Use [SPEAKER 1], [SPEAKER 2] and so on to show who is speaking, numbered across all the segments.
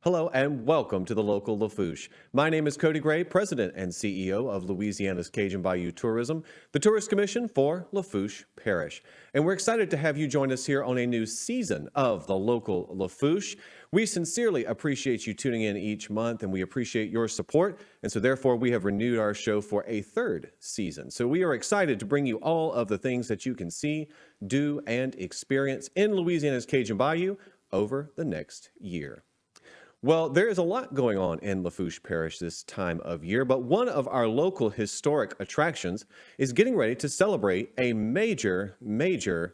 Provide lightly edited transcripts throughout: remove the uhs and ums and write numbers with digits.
[SPEAKER 1] Hello and welcome to the local Lafourche. My name is Cody Gray, President and CEO of Louisiana's Cajun Bayou Tourism, the Tourist Commission for Lafourche Parish. And we're excited to have you join us here on a new season of the local Lafourche. We sincerely appreciate you tuning in each month and we appreciate your support. And so therefore we have renewed our show for a third season. So we are excited to bring you all of the things that you can see, do, and experience in Louisiana's Cajun Bayou over the next year. Well, there is a lot going on in Lafourche Parish this time of year, but one of our local historic attractions is getting ready to celebrate a major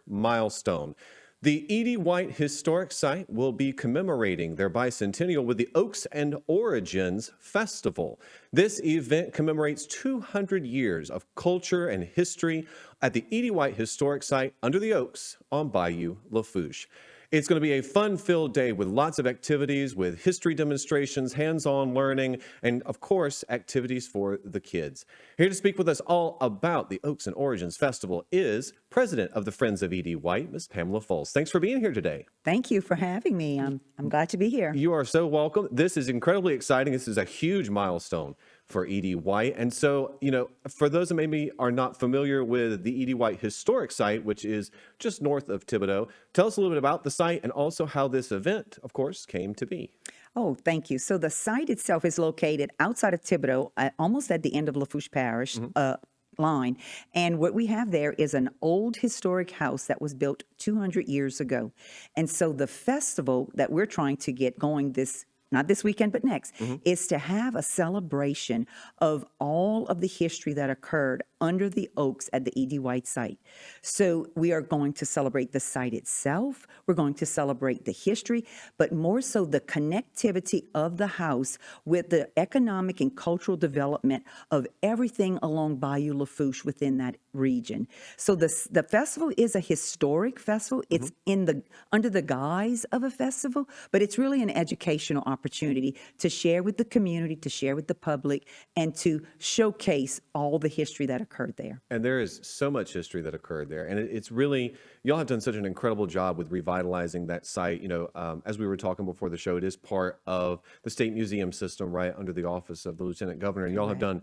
[SPEAKER 1] milestone. The Edie White Historic Site will be commemorating their bicentennial with the Oaks and Origins Festival. This event commemorates 200 years of culture and history at the Edie White Historic Site under the Oaks on Bayou Lafourche. It's going to be a fun-filled day with lots of activities, with history demonstrations, hands-on learning, and, of course, activities for the kids. Here to speak with us all about the Oaks and Origins Festival is President of the Friends of Edie White, Ms. Pamela Fultz. Thanks for being here today.
[SPEAKER 2] Thank you for having me. I'm glad to be here.
[SPEAKER 1] You are so welcome. This is incredibly exciting. This is a huge milestone for Edie White. And so, for those that maybe are not familiar with the Edie White Historic Site, which is just north of Thibodaux, tell us a little bit about the site and also how this event, of course, came to be.
[SPEAKER 2] Oh, thank you. So the site itself is located outside of Thibodaux, almost at the end of Lafourche Parish line. And what we have there is an old historic house that was built 200 years ago. And so the festival that we're trying to get going not this weekend, but next, is to have a celebration of all of the history that occurred under the oaks at the Edie White site. So we are going to celebrate the site itself. We're going to celebrate the history, but more so the connectivity of the house with the economic and cultural development of everything along Bayou Lafourche within that region. So the festival is a historic festival. It's under the guise of a festival, but it's really an educational opportunity to share with the community, to share with the public, and to showcase all the history that occurred there.
[SPEAKER 1] And there is so much history that occurred there. And it's really, y'all have done such an incredible job with revitalizing that site. As we were talking before the show, it is part of the state museum system, right, under the office of the Lieutenant Governor. And y'all have done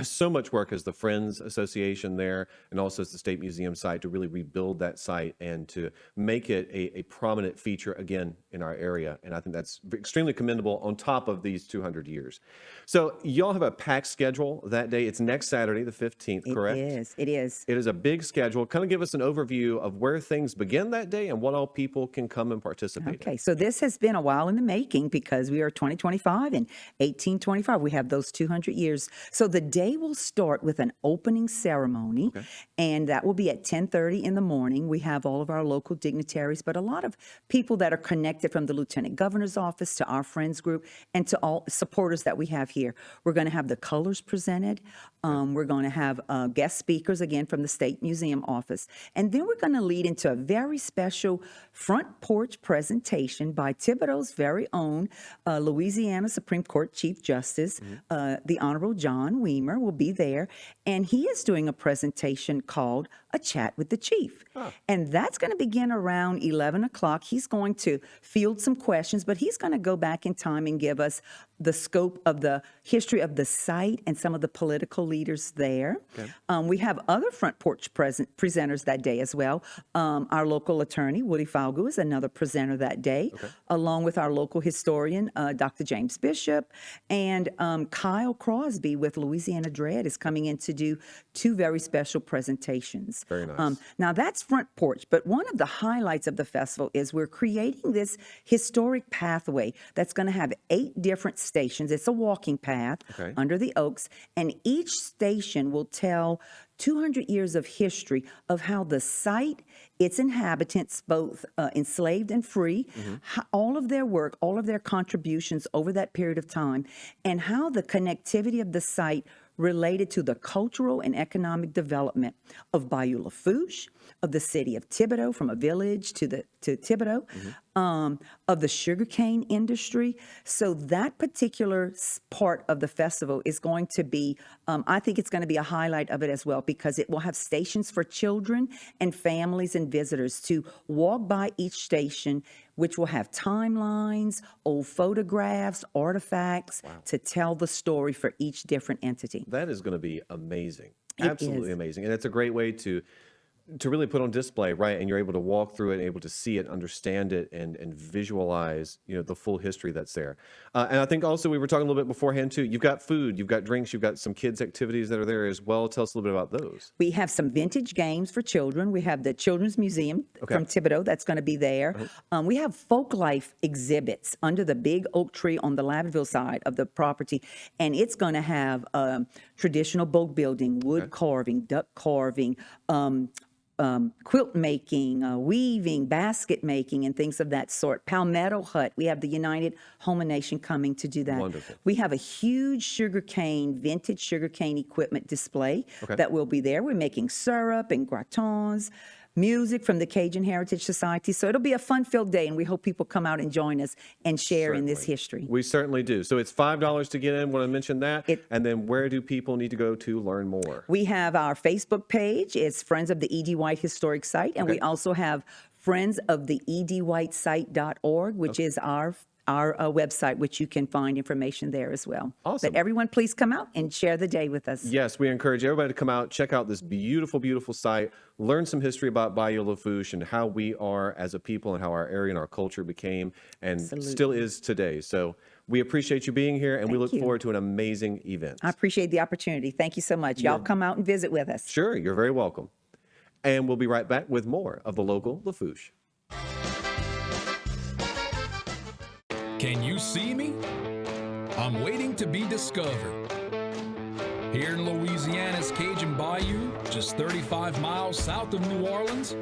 [SPEAKER 1] so much work as the Friends Association there and also as the State Museum site to really rebuild that site and to make it a prominent feature again in our area. And I think that's extremely commendable on top of these 200 years. So y'all have a packed schedule that day. It's next Saturday, the 15th, correct?
[SPEAKER 2] It is.
[SPEAKER 1] It is a big schedule. Kind of give us an overview of where things begin that day and what all people can come and participate
[SPEAKER 2] Okay, so this has been a while in the making because we are 2025 and 1825. We have those 200 years. So the day will start with an opening ceremony, and that will be at 10:30 in the morning. We have all of our local dignitaries, but a lot of people that are connected from the Lieutenant Governor's office to our Friends group and to all supporters that we have here. We're going to have the colors presented. We're going to have guest speakers, again, from the State Museum office. And then we're going to lead into a very special front porch presentation by Thibodaux's very own Louisiana Supreme Court Chief Justice, the Honorable John Weimer will be there. And he is doing a presentation called A Chat with the Chief. And that's going to begin around 11 o'clock. He's going to field some questions, but he's going to go back in time and give us the scope of the history of the site and some of the political leaders there. We have other front porch presenters that day as well. Our local attorney, Woody Falgu, is another presenter that day, along with our local historian, Dr. James Bishop, and Kyle Crosby with Louisiana Dread is coming in to do two very special presentations.
[SPEAKER 1] Very nice.
[SPEAKER 2] Now that's front porch, but one of the highlights of the festival is we're creating this historic pathway that's going to have 8 different stations. It's a walking path under the oaks, and each station will tell 200 years of history of how the site, its inhabitants, both enslaved and free, all of their work, all of their contributions over that period of time, and how the connectivity of the site related to the cultural and economic development of Bayou Lafourche, of the city of Thibodaux, from a village to Thibodaux, of the sugarcane industry. So that particular part of the festival is going to be, I think it's going to be a highlight of it as well, because it will have stations for children and families and visitors to walk by each station, which will have timelines, old photographs, artifacts to tell the story for each different entity.
[SPEAKER 1] That is going to be amazing.
[SPEAKER 2] It
[SPEAKER 1] Absolutely
[SPEAKER 2] is.
[SPEAKER 1] amazing. And it's a great way to really put on display, right? And you're able to walk through it, able to see it, understand it, and visualize, the full history that's there. And I think also we were talking a little bit beforehand too. You've got food, you've got drinks, you've got some kids' activities that are there as well. Tell us a little bit about those.
[SPEAKER 2] We have some vintage games for children. We have the Children's Museum from Thibodeau that's going to be there. We have folk life exhibits under the big oak tree on the Lavendville side of the property. And it's going to have traditional boat building, wood carving, duck carving, quilt making, weaving, basket making, and things of that sort. Palmetto Hut. We have the United Houma Nation coming to do that.
[SPEAKER 1] Wonderful.
[SPEAKER 2] We have a huge vintage sugarcane equipment display that will be there. We're making syrup and gratons, music from the Cajun Heritage Society. So it'll be a fun-filled day, and we hope people come out and join us and share in this history.
[SPEAKER 1] We certainly do. So it's $5 to get in. Want to mention that? And then where do people need to go to learn more?
[SPEAKER 2] We have our Facebook page. It's Friends of the E.D. White Historic Site. And we also have Friends of the edwhitesite.org, which is our website, which you can find information there as well.
[SPEAKER 1] Awesome.
[SPEAKER 2] But everyone, please come out and share the day with us.
[SPEAKER 1] Yes, we encourage everybody to come out, check out this beautiful, beautiful site, learn some history about Bayou Lafourche and how we are as a people and how our area and our culture became and still is today. So we appreciate you being here, and we look forward to an amazing event.
[SPEAKER 2] I appreciate the opportunity. Thank you so much. Y'all come out and visit with us.
[SPEAKER 1] Sure, you're very welcome. And we'll be right back with more of the local Lafourche.
[SPEAKER 3] Can you see me? I'm waiting to be discovered. Here in Louisiana's Cajun Bayou, just 35 miles south of New Orleans,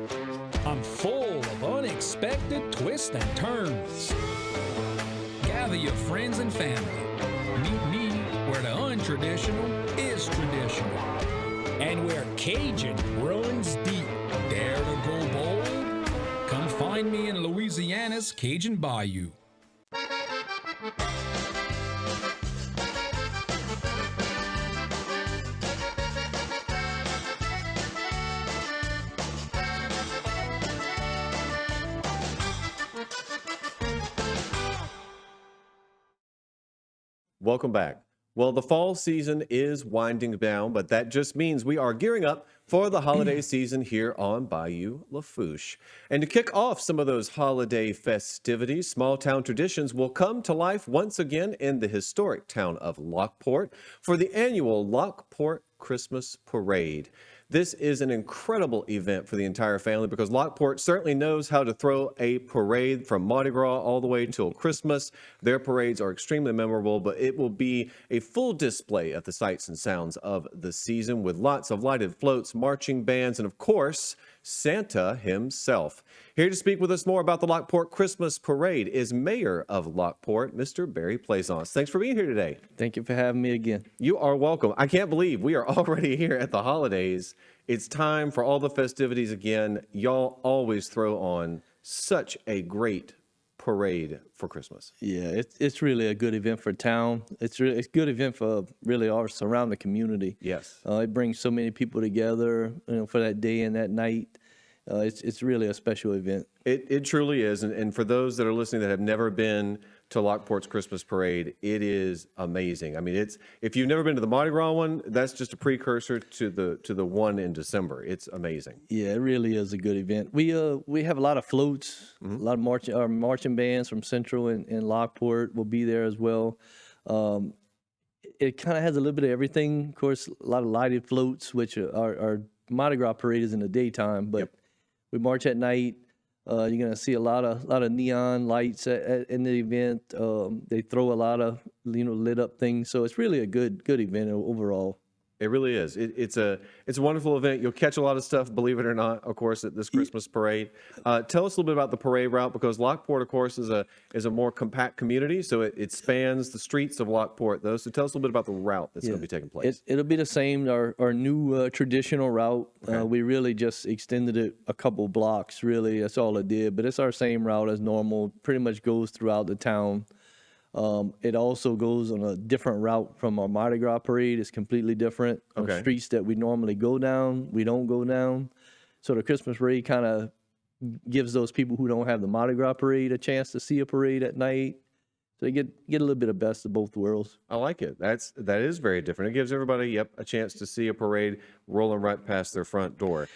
[SPEAKER 3] I'm full of unexpected twists and turns. Gather your friends and family. Meet me where the untraditional is traditional. And where Cajun runs deep. Dare to go bold? Come find me in Louisiana's Cajun Bayou.
[SPEAKER 1] Welcome back. Well, the fall season is winding down, but that just means we are gearing up for the holiday season here on Bayou Lafourche. And to kick off some of those holiday festivities, small town traditions will come to life once again in the historic town of Lockport for the annual Lockport Christmas Parade. This is an incredible event for the entire family because Lockport certainly knows how to throw a parade from Mardi Gras all the way till Christmas. Their parades are extremely memorable, but it will be a full display of the sights and sounds of the season with lots of lighted floats, marching bands, and of course, Santa himself. Here to speak with us more about the Lockport Christmas Parade is Mayor of Lockport, Mr. Barry Plaisance. Thanks for being here today.
[SPEAKER 4] Thank you for having me again.
[SPEAKER 1] You are welcome. I can't believe we are already here at the holidays. It's time for all the festivities again. Y'all always throw on such a great parade for Christmas.
[SPEAKER 4] Yeah, it's really a good event for town. It's a good event for really our surrounding community.
[SPEAKER 1] Yes.
[SPEAKER 4] It brings so many people together, for that day and that night. It's really a special event.
[SPEAKER 1] It truly is. And for those that are listening that have never been to Lockport's Christmas Parade, it is amazing. I mean, if you've never been to the Mardi Gras one, that's just a precursor to the one in December. It's amazing.
[SPEAKER 4] Yeah, it really is a good event. We have a lot of floats, a lot of marching bands from Central and Lockport will be there as well. It kind of has a little bit of everything. Of course, a lot of lighted floats, which our Mardi Gras parade is in the daytime, but we march at night. You're gonna see a lot of neon lights in the event. They throw a lot of lit up things, so it's really a good event overall.
[SPEAKER 1] It really is. It's a wonderful event. You'll catch a lot of stuff, believe it or not, of course, at this Christmas parade. Tell us a little bit about the parade route, because Lockport, of course, is a more compact community, so it spans the streets of Lockport, though. So tell us a little bit about the route that's going to be taking place.
[SPEAKER 4] It'll be the same. Our new traditional route. We really just extended it a couple blocks. Really, that's all it did. But it's our same route as normal. Pretty much goes throughout the town. It also goes on a different route from our Mardi Gras parade. It's completely different. On streets that we normally go down, we don't go down. So the Christmas parade kind of gives those people who don't have the Mardi Gras parade a chance to see a parade at night. So they get a little bit of best of both worlds.
[SPEAKER 1] I like it. That is very different. It gives everybody, a chance to see a parade rolling right past their front door.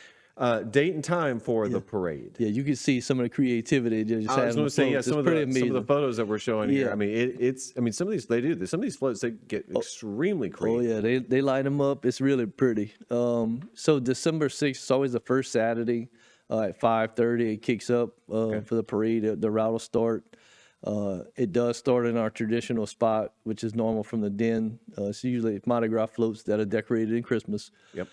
[SPEAKER 1] Date and time for the parade.
[SPEAKER 4] Yeah, you can see some of the creativity.
[SPEAKER 1] I was going to say, some of the photos that we're showing here. I mean, some of these some of these floats, they get extremely creative.
[SPEAKER 4] Oh yeah, they light them up. It's really pretty. So December 6th is always the first Saturday at 5:30. It kicks up for the parade. The route will start. It does start in our traditional spot, which is normal from the den. It's usually Mardi Gras floats that are decorated in Christmas.
[SPEAKER 1] Yep.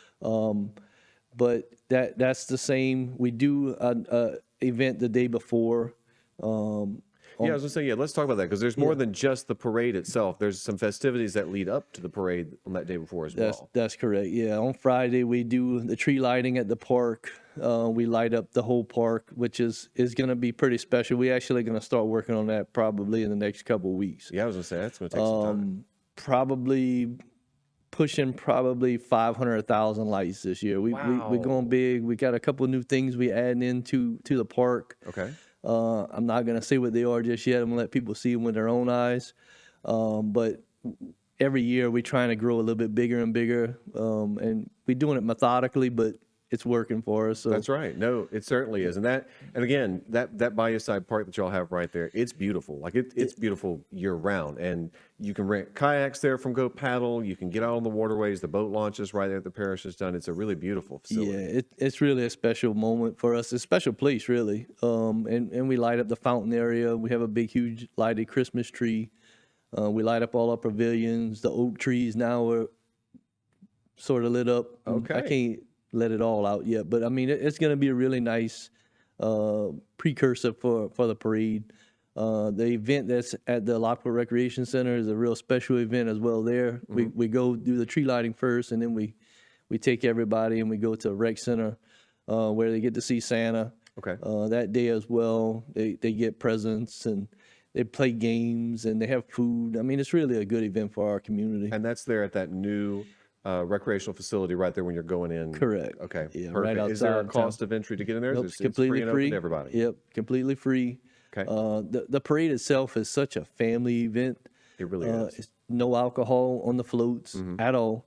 [SPEAKER 4] But that's the same. We do an event the day before.
[SPEAKER 1] I was going to say, let's talk about that, because there's more than just the parade itself. There's some festivities that lead up to the parade on that day before as well.
[SPEAKER 4] That's correct. Yeah, on Friday we do the tree lighting at the park. We light up the whole park, which is going to be pretty special. We're actually going to start working on that probably in the next couple of weeks.
[SPEAKER 1] Yeah, I was going to say, that's going to take some time.
[SPEAKER 4] Probably pushing 500,000 lights this year. We're going big. We got a couple of new things we adding into the park.
[SPEAKER 1] Okay.
[SPEAKER 4] I'm not going to say what they are just yet. I'm going to let people see them with their own eyes. But every year we're trying to grow a little bit bigger and bigger. And we're doing it methodically, but it's working for us. So.
[SPEAKER 1] That's right. No, it certainly is. And again, that Bayou Side Park that y'all have right there, it's beautiful. Like it's beautiful year round. And you can rent kayaks there from Go Paddle. You can get out on the waterways. The boat launches right there at the parish has done. It's a really beautiful facility.
[SPEAKER 4] Yeah, it's really a special moment for us. It's a special place, really. And we light up the fountain area. We have a big, huge lighted Christmas tree. We light up all our pavilions. The oak trees now are sort of lit up.
[SPEAKER 1] Okay.
[SPEAKER 4] I can't let it all out yet, but I mean, it's going to be a really nice precursor for the parade. The event that's at the Lockport Recreation Center is a real special event as well there. We go do the tree lighting first, and then we take everybody and we go to the rec center where they get to see Santa.
[SPEAKER 1] Okay.
[SPEAKER 4] That day as well, they get presents and they play games and they have food. I mean, it's really a good event for our community.
[SPEAKER 1] And that's there at that new recreational facility right there when you're going in.
[SPEAKER 4] Correct.
[SPEAKER 1] Okay.
[SPEAKER 4] Yeah,
[SPEAKER 1] Perfect.
[SPEAKER 4] right outside
[SPEAKER 1] Is there a
[SPEAKER 4] town.
[SPEAKER 1] cost of entry to get in there?
[SPEAKER 4] Nope,
[SPEAKER 1] It's
[SPEAKER 4] completely
[SPEAKER 1] free. And
[SPEAKER 4] free.
[SPEAKER 1] open to everybody.
[SPEAKER 4] Yep, completely free.
[SPEAKER 1] Okay.
[SPEAKER 4] The parade itself is such a family event.
[SPEAKER 1] It really is.
[SPEAKER 4] It's no alcohol on the floats at all.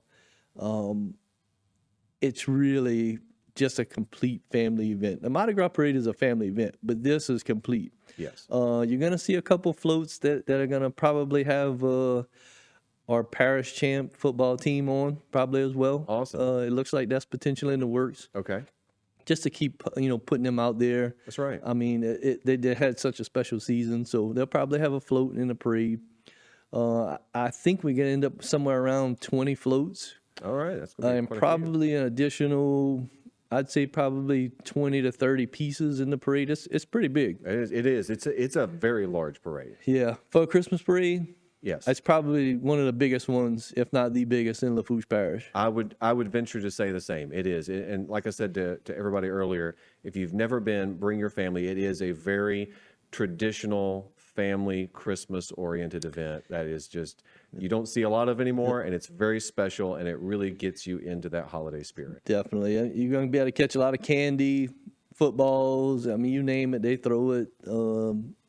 [SPEAKER 4] It's really just a complete family event. The Mardi Gras parade is a family event, but this is complete.
[SPEAKER 1] Yes.
[SPEAKER 4] You're gonna see a couple floats that are gonna probably have our parish champ football team on probably as well.
[SPEAKER 1] Awesome.
[SPEAKER 4] It looks like that's potentially in the works.
[SPEAKER 1] Okay.
[SPEAKER 4] Just to keep putting them out there.
[SPEAKER 1] That's right.
[SPEAKER 4] I mean, they had such a special season, so they'll probably have a float in the parade. I think we're gonna end up somewhere around 20 floats,
[SPEAKER 1] All right. That's going to be
[SPEAKER 4] and
[SPEAKER 1] quite a few.
[SPEAKER 4] probably an additional, I'd say probably 20 to 30 pieces in the parade. It's pretty big.
[SPEAKER 1] It is. It's a very large parade.
[SPEAKER 4] Yeah, for a Christmas parade,
[SPEAKER 1] Yes.
[SPEAKER 4] it's probably one of the biggest ones, if not the biggest, in Lafourche Parish.
[SPEAKER 1] I would venture to say the same. It is. And like I said to everybody earlier, if you've never been, bring your family. It is a very traditional family Christmas oriented event that is just, you don't see a lot of anymore, and it's very special, and it really gets you into that holiday spirit.
[SPEAKER 4] Definitely. You're going to be able to catch a lot of candy, footballs. I mean, you name it, they throw it.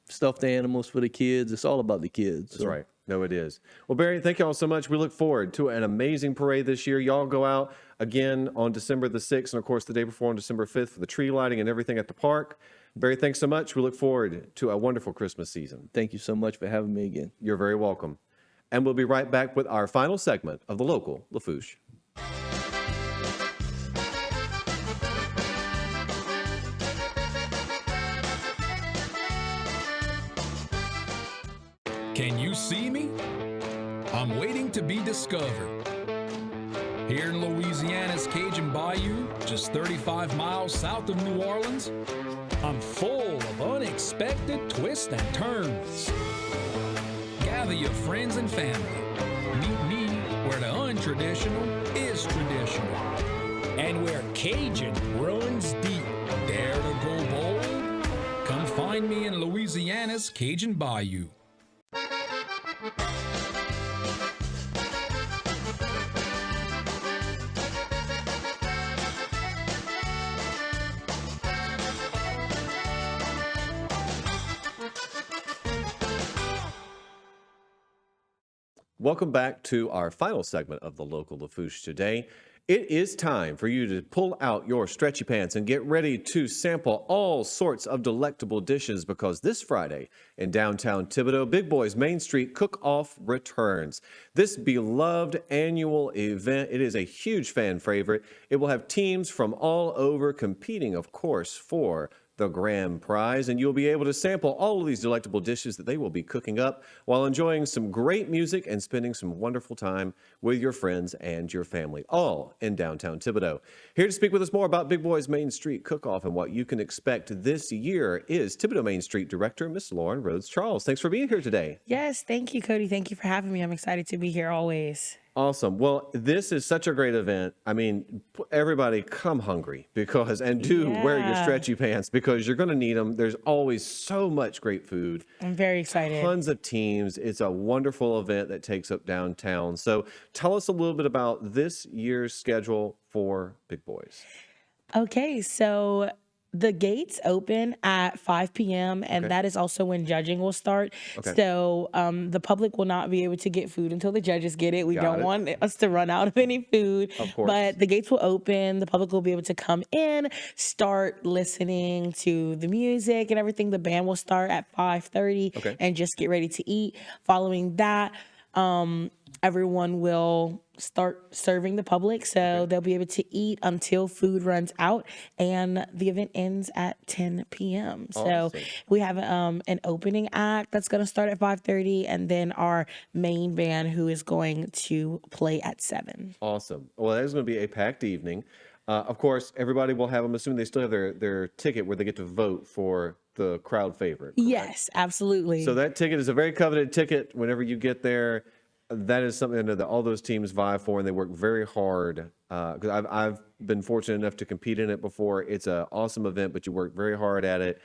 [SPEAKER 4] Stuffed animals for the kids. It's all about the kids.
[SPEAKER 1] That's right. No, it is. Well, Barry, thank y'all so much. We look forward to an amazing parade this year. Y'all go out again on December the 6th, and of course the day before on December 5th for the tree lighting and everything at the park. Barry, thanks so much. We look forward to a wonderful Christmas season.
[SPEAKER 4] Thank you so much for having me again.
[SPEAKER 1] You're very welcome. And we'll be right back with our final segment of the local Lafourche.
[SPEAKER 3] Can you see me? I'm waiting to be discovered. Here in Louisiana's Cajun Bayou, just 35 miles south of New Orleans, I'm full of unexpected twists and turns. Gather your friends and family. Meet me where the untraditional is traditional. And where Cajun runs deep. Dare to go bold? Come find me in Louisiana's Cajun Bayou.
[SPEAKER 1] Welcome back to our final segment of the local Lafourche today. It is time for you to pull out your stretchy pants and get ready to sample all sorts of delectable dishes because this Friday in downtown Thibodaux, Big Boy's Main Street Cook-Off returns. This beloved annual event, it is a huge fan favorite. It will have teams from all over competing, of course, for the grand prize, and you'll be able to sample all of these delectable dishes that they will be cooking up while enjoying some great music and spending some wonderful time with your friends and your family, all in downtown Thibodaux. Here to speak with us more about Big Boy's Main Street Cook-Off and what you can expect this year is Thibodaux Main Street Director, Miss Lauren Rhodes Charles. Thanks for being here today.
[SPEAKER 5] Yes, thank you, Cody. Thank you for having me. I'm excited to be here always.
[SPEAKER 1] Awesome. Well, this is such a great event. I mean, everybody come hungry and do wear your stretchy pants because you're going to need them. There's always so much great food.
[SPEAKER 5] I'm very excited.
[SPEAKER 1] Tons of teams. It's a wonderful event that takes up downtown. So tell us a little bit about this year's schedule for Big Boys.
[SPEAKER 5] Okay, so the gates open at 5 p.m. and that is also when judging will start.
[SPEAKER 1] Okay.
[SPEAKER 5] So the public will not be able to get food until the judges get it. We
[SPEAKER 1] Got
[SPEAKER 5] don't
[SPEAKER 1] it.
[SPEAKER 5] want us to run out of any food.
[SPEAKER 1] Of course.
[SPEAKER 5] But the gates will open. The public will be able to come in, start listening to the music and everything. The band will start at 5:30
[SPEAKER 1] Okay.
[SPEAKER 5] and just get ready to eat. Following that, everyone will start serving the public, so they'll be able to eat until food runs out, and the event ends at 10 p.m. So
[SPEAKER 1] Awesome.
[SPEAKER 5] we have an opening act that's going to start at 5:30, and then our main band who is going to play at 7.
[SPEAKER 1] Awesome. Well, that is going to be a packed evening. Of course, everybody will have, I'm assuming they still have their ticket where they get to vote for the crowd favorite. Correct?
[SPEAKER 5] Yes, absolutely.
[SPEAKER 1] So that ticket is a very coveted ticket whenever you get there. That is something that all those teams vie for, and they work very hard. Because I've been fortunate enough to compete in it before. It's an awesome event, but you work very hard at it.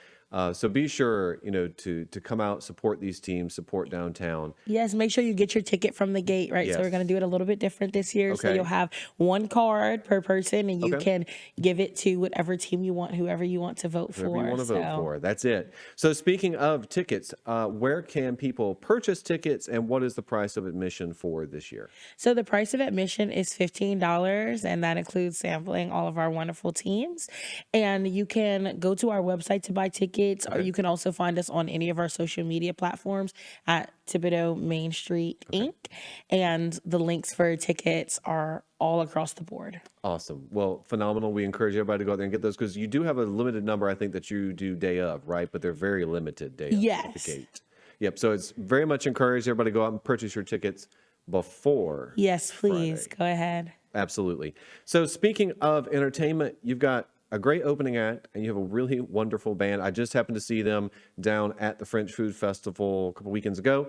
[SPEAKER 1] So be sure, to come out, support these teams, support downtown.
[SPEAKER 5] Yes, make sure you get your ticket from the gate, right? So we're
[SPEAKER 1] Yes.
[SPEAKER 5] going to do it a little bit different this year. So
[SPEAKER 1] Okay.
[SPEAKER 5] you'll have one card per person, and you
[SPEAKER 1] Okay.
[SPEAKER 5] can give it to whatever team you want, whoever you want to vote for.
[SPEAKER 1] Whatever you want to vote
[SPEAKER 5] So-
[SPEAKER 1] for. That's it. So speaking of tickets, where can people purchase tickets, and what is the price of admission for this year?
[SPEAKER 5] So the price of admission is $15, and that includes sampling all of our wonderful teams. And you can go to our website to buy tickets, or you can also find us on any of our social media platforms at Thibodaux Main Street Inc. And the links for tickets are all across the board.
[SPEAKER 1] Awesome. Well, phenomenal. We encourage everybody to go out there and get those because you do have a limited number, I think, that you do day of, right? But they're very limited day of at
[SPEAKER 5] Yes.
[SPEAKER 1] the gate. Yep. So it's very much encouraged everybody to go out and purchase your tickets before.
[SPEAKER 5] Yes, please
[SPEAKER 1] Friday.
[SPEAKER 5] go ahead.
[SPEAKER 1] Absolutely. So speaking of entertainment, you've got a great opening act and you have a really wonderful band. I just happened to see them down at the French Food Festival a couple weekends ago.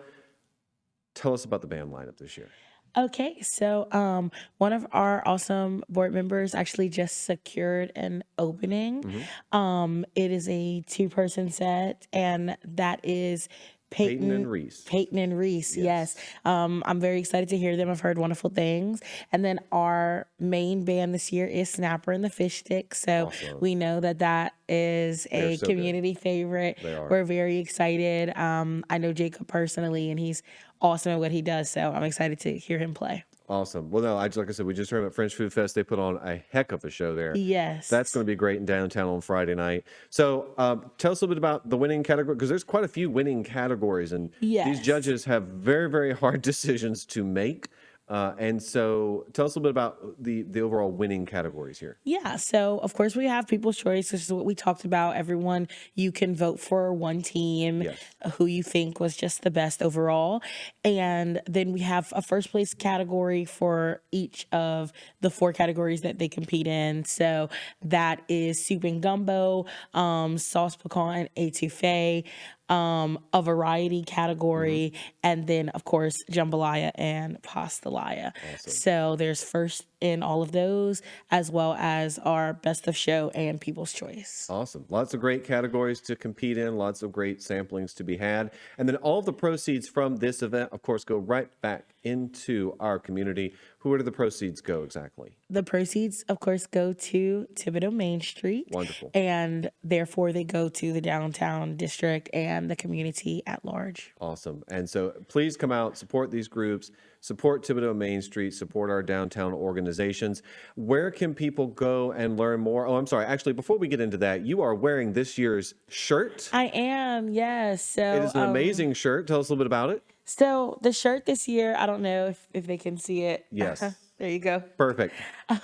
[SPEAKER 1] Tell us about the band lineup this year.
[SPEAKER 5] Okay, so one of our awesome board members actually just secured an opening. It is a 2-person set, and that is
[SPEAKER 1] Peyton and Reese.
[SPEAKER 5] Peyton and Reese, yes. I'm very excited to hear them. I've heard wonderful things. And then our main band this year is Snapper and the Fish Stick. So
[SPEAKER 1] Awesome.
[SPEAKER 5] we know that is
[SPEAKER 1] They're
[SPEAKER 5] a
[SPEAKER 1] so good.
[SPEAKER 5] community favorite.
[SPEAKER 1] They are.
[SPEAKER 5] We're very excited. I know Jacob personally, and he's awesome at what he does. So I'm excited to hear him play.
[SPEAKER 1] Awesome. Well, no, like I said, we just heard about French Food Fest. They put on a heck of a show there.
[SPEAKER 5] Yes.
[SPEAKER 1] That's going to be great in downtown on Friday night. So tell us a little bit about the winning category, because there's quite a few winning categories, and these
[SPEAKER 5] Yes.
[SPEAKER 1] judges have very, very hard decisions to make. And so tell us a little bit about the overall winning categories here.
[SPEAKER 5] Yeah, so of course we have People's Choice, which is what we talked about. Everyone, you can vote for one team
[SPEAKER 1] Yes.
[SPEAKER 5] who you think was just the best overall. And then we have a first place category for each of the 4 categories that they compete in. So that is soup and gumbo, sauce pecan, etouffee, a variety category, and then of course jambalaya and pastalaya. So there's first in all of those, as well as our best of show and People's Choice.
[SPEAKER 1] Awesome. Lots of great categories to compete in, lots of great samplings to be had. And then all of the proceeds from this event, of course, go right back into our community. Where do the proceeds go exactly?
[SPEAKER 5] The proceeds, of course, go to Thibodeau Main Street.
[SPEAKER 1] Wonderful.
[SPEAKER 5] And therefore, they go to the downtown district and the community at large.
[SPEAKER 1] Awesome. And so please come out, support these groups, support Thibodeau Main Street, support our downtown organizations. Where can people go and learn more? Oh, I'm sorry. Actually, before we get into that, you are wearing this year's shirt.
[SPEAKER 5] I am, yes. So
[SPEAKER 1] It is an amazing shirt. Tell us a little bit about it.
[SPEAKER 5] So the shirt this year, I don't know if they can see it.
[SPEAKER 1] Yes.
[SPEAKER 5] There you go.
[SPEAKER 1] Perfect.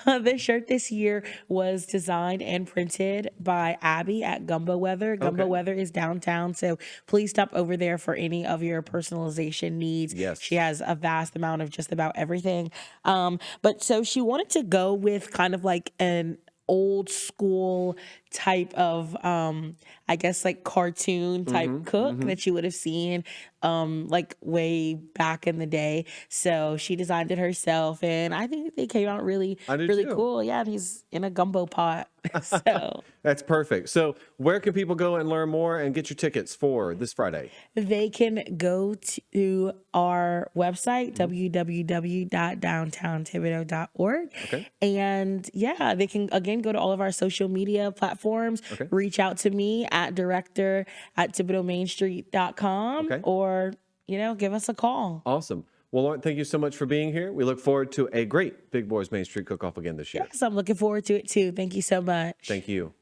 [SPEAKER 5] The shirt this year was designed and printed by Abby at Gumbo Weather. Gumbo
[SPEAKER 1] Okay.
[SPEAKER 5] Weather is downtown, so please stop over there for any of your personalization needs.
[SPEAKER 1] Yes.
[SPEAKER 5] She has a vast amount of just about everything. But so she wanted to go with kind of like an old school type of I guess like cartoon type cook that you would have seen like way back in the day. So she designed it herself, and I think they came out really
[SPEAKER 1] I do
[SPEAKER 5] really
[SPEAKER 1] too.
[SPEAKER 5] cool. Yeah, and he's in a gumbo pot. So
[SPEAKER 1] That's perfect. So where can people go and learn more and get your tickets for this Friday?
[SPEAKER 5] they can go to our website, www.downtownthibodeau.org.
[SPEAKER 1] Okay.
[SPEAKER 5] And yeah, they can again go to all of our social media platforms,
[SPEAKER 1] Okay.
[SPEAKER 5] reach out to me at director@thibodeaumainstreet.com,
[SPEAKER 1] Okay.
[SPEAKER 5] or, give us a call.
[SPEAKER 1] Awesome. Well, Lauren, thank you so much for being here. We look forward to a great Big Boys Main Street Cook-Off again this year.
[SPEAKER 5] Yes, I'm looking forward to it too. Thank you so much.
[SPEAKER 1] Thank you.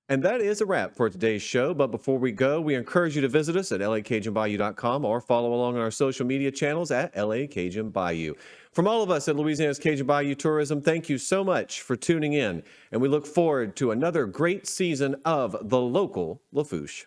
[SPEAKER 1] And that is a wrap for today's show. But before we go, we encourage you to visit us at lacajunbayou.com or follow along on our social media channels at lacajunbayou. From all of us at Louisiana's Cajun Bayou Tourism, thank you so much for tuning in. And we look forward to another great season of The Local Lafourche.